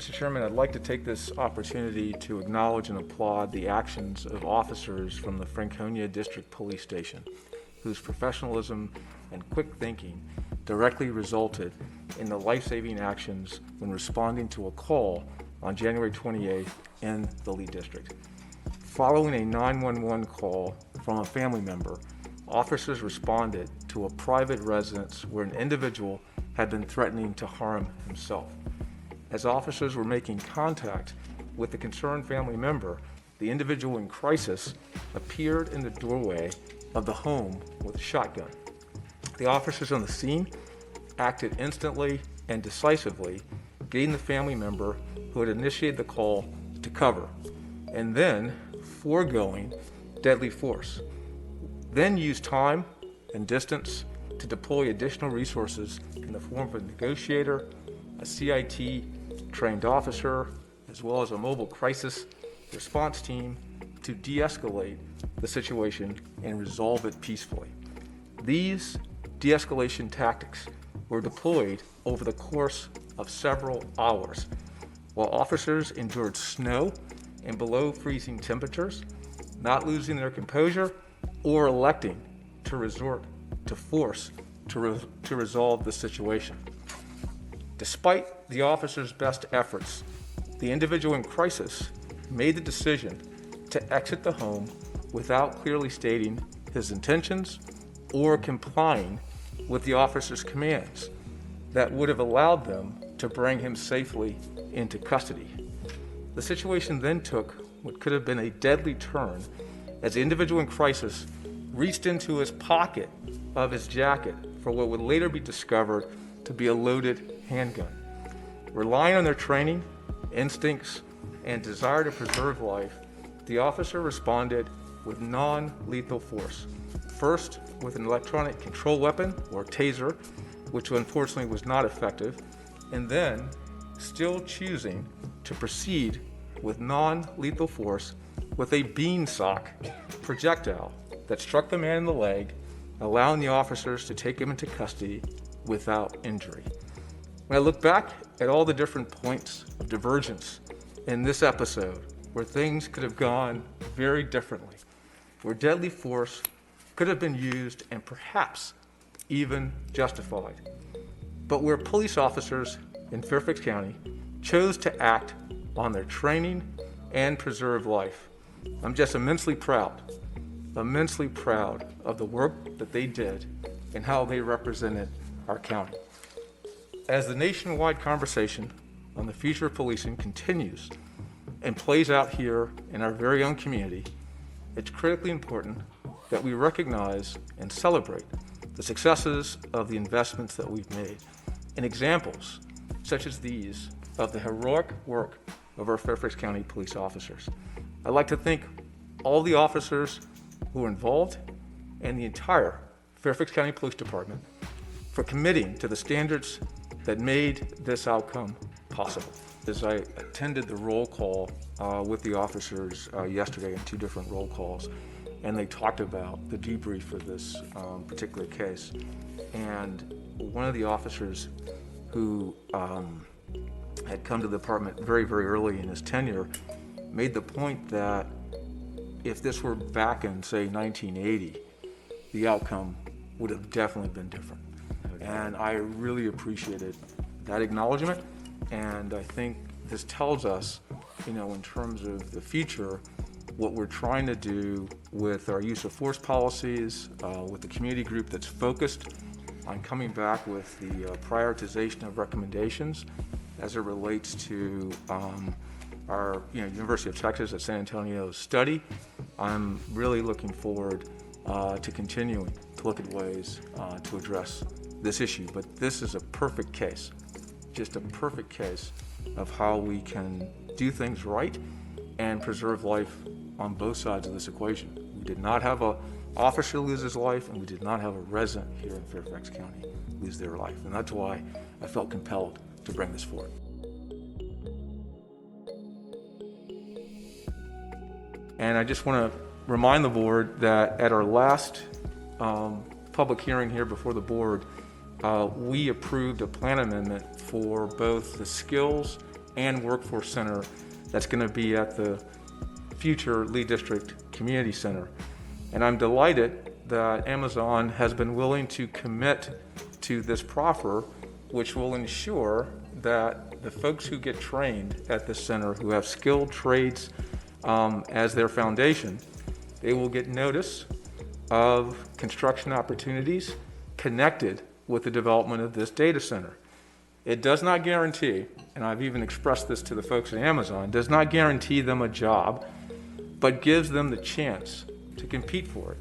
Mr. Chairman, I'd like to take this opportunity to acknowledge and applaud the actions of officers from the Franconia District Police Station, whose professionalism and quick thinking directly resulted in the life-saving actions when responding to a call on January 28th in the Lee District. Following a 911 call from a family member, officers responded to a private residence where an individual had been threatening to harm himself. As officers were making contact with the concerned family member, the individual in crisis appeared in the doorway of the home with a shotgun. The officers on the scene acted instantly and decisively, getting the family member who had initiated the call to cover, and then foregoing deadly force. Then used time and distance to deploy additional resources in the form of a negotiator, a CIT trained officer, as well as a mobile crisis response team to de-escalate the situation and resolve it peacefully. These de-escalation tactics were deployed over the course of several hours, while officers endured snow and below freezing temperatures, not losing their composure or electing to resort to force to resolve the situation. Despite the officer's best efforts, the individual in crisis made the decision to exit the home without clearly stating his intentions or complying with the officer's commands that would have allowed them to bring him safely into custody. The situation then took what could have been a deadly turn as the individual in crisis reached into his pocket of his jacket for what would later be discovered to be a loaded handgun. Relying on their training, instincts, and desire to preserve life, the officer responded with non-lethal force. First, with an electronic control weapon, or taser, which unfortunately was not effective, and then, still choosing to proceed with non-lethal force with a beansock projectile that struck the man in the leg, allowing the officers to take him into custody without injury. When I look back at all the different points of divergence in this episode where things could have gone very differently, where deadly force could have been used and perhaps even justified, but where police officers in Fairfax County chose to act on their training and preserve life, I'm just immensely proud of the work that they did and how they represented our county. As the nationwide conversation on the future of policing continues and plays out here in our very own community, it's critically important that we recognize and celebrate the successes of the investments that we've made and examples such as these of the heroic work of our Fairfax County police officers. I'd like to thank all the officers who are involved and the entire Fairfax County Police Department for committing to the standards that made this outcome possible. As I attended the roll call with the officers yesterday in two different roll calls, and they talked about the debrief for this particular case. And one of the officers who had come to the department very, very early in his tenure made the point that if this were back in, say, 1980, the outcome would have definitely been different. And I really appreciated that acknowledgement, and I think this tells us, in terms of the future, what we're trying to do with our use of force policies, with the community group that's focused on coming back with the prioritization of recommendations as it relates to our University of Texas at San Antonio study. I'm really looking forward to continuing to look at ways to address this issue. But this is a perfect case, just a perfect case of how we can do things right and preserve life on both sides of this equation. We did not have an officer lose his life, and we did not have a resident here in Fairfax County lose their life. And that's why I felt compelled to bring this forward. And I just want to remind the board that at our last public hearing here before the board, we approved a plan amendment for both the skills and workforce center that's going to be at the future Lee District Community Center. And I'm delighted that Amazon has been willing to commit to this proffer, which will ensure that the folks who get trained at this center, who have skilled trades as their foundation, they will get notice of construction opportunities connected with the development of this data center. It does not guarantee, and I've even expressed this to the folks at Amazon, does not guarantee them a job, but gives them the chance to compete for it,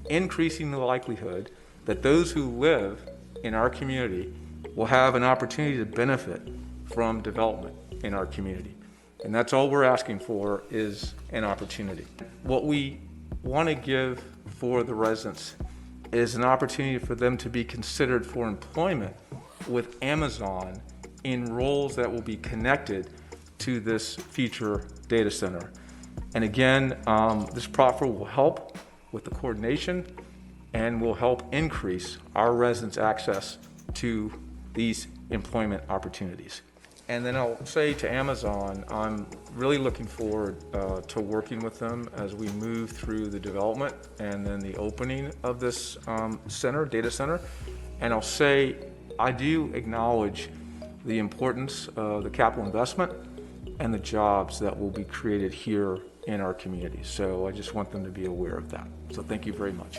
increasing the likelihood that those who live in our community will have an opportunity to benefit from development in our community. And that's all we're asking for, is an opportunity. What we want to give for the residents is an opportunity for them to be considered for employment with Amazon in roles that will be connected to this future data center. And again, this proffer will help with the coordination and will help increase our residents' access to these employment opportunities. And then I'll say to Amazon, I'm really looking forward to working with them as we move through the development and then the opening of this data center. And I'll say, I do acknowledge the importance of the capital investment and the jobs that will be created here in our community. So I just want them to be aware of that. So thank you very much.